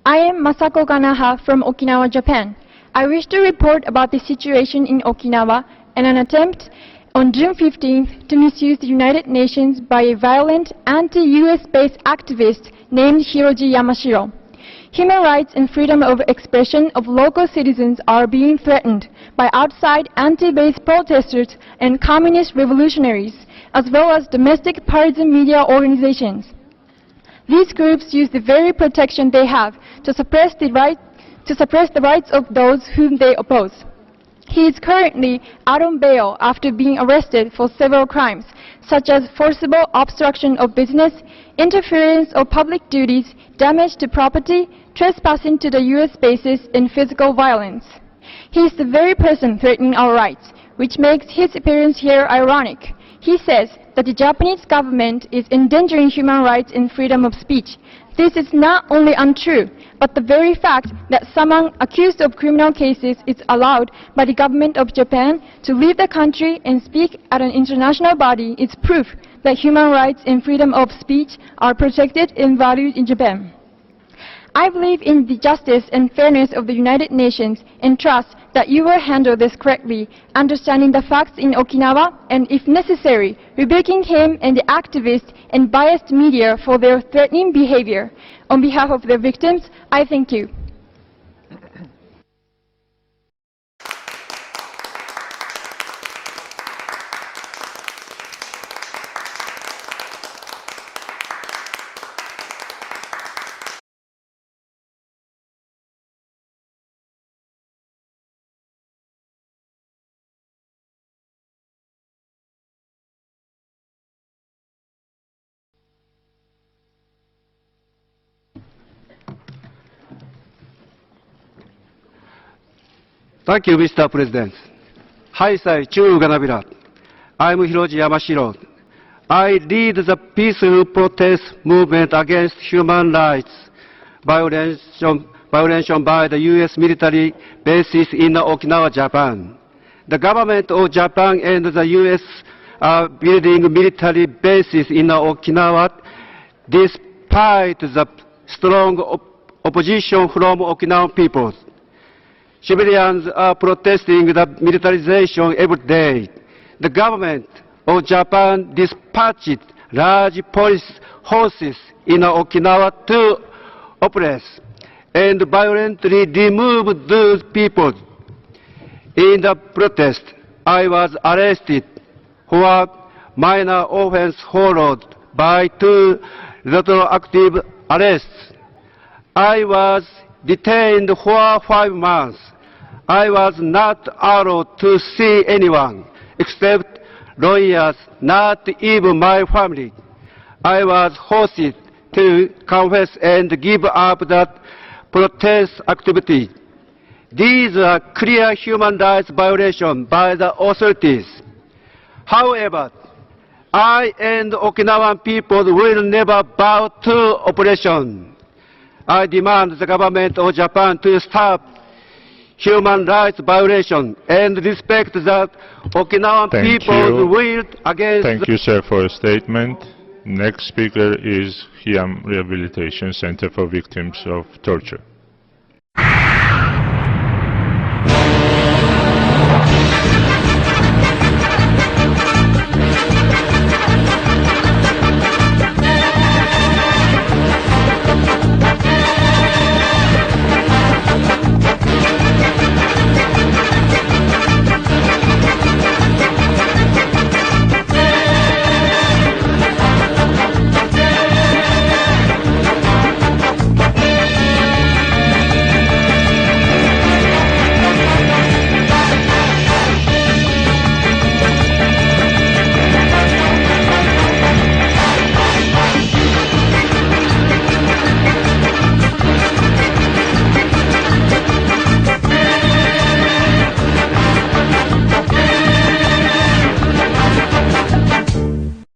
I am Masako Ganaha from Okinawa, Japan. I wish to report about the situation in Okinawa and an attempt on June 15th to misuse the United Nations by a violent anti-US-based activist named Hiroji Yamashiro. Human rights and freedom of expression of local citizens are being threatened by outside anti-base protesters and communist revolutionaries, as well as domestic partisan media organizations. These groups use the very protection they have to suppress the rights of those whom they oppose. He is currently out on bail after being arrested for several crimes, such as forcible obstruction of business, interference of public duties, damage to property, trespassing to the U.S. bases, and physical violence. He is the very person threatening our rights, which makes his appearance here ironic. He says that the Japanese government is endangering human rights and freedom of speech. This is not only untrue, but the very fact that someone accused of criminal cases is allowed by the government of Japan to leave the country and speak at an international body is proof that human rights and freedom of speech are protected and valued in Japan. I believe in the justice and fairness of the United Nations and trust that you will handle this correctly, understanding the facts in Okinawa and, if necessary, rebuking him and the activists and biased media for their threatening behavior. On behalf of the victims, I thank you. Thank you, Mr. President. Haisai Chu Ganabira. I'm Hiroji Yamashiro. I lead the peaceful protest movement against human rights violation by the U.S. military bases in Okinawa, Japan. The government of Japan and the U.S. are building military bases in Okinawa despite the strong opposition from Okinawan people. Civilians are protesting the militarization every day. The government of Japan dispatched large police forces in Okinawa to oppress and violently remove those people. In the protest, I was arrested for minor offense followed by 2 retroactive arrests. I was detained for 5 months. I was not allowed to see anyone except lawyers, not even my family. I was forced to confess and give up that protest activity. These are clear human rights violations by the authorities. However, I and Okinawan people will never bow to oppression. I demand the government of Japan to stop human rights violation and respect that Okinawan people's will against... Thank you, sir, for a statement. Next speaker is Hiam Rehabilitation Center for Victims of Torture.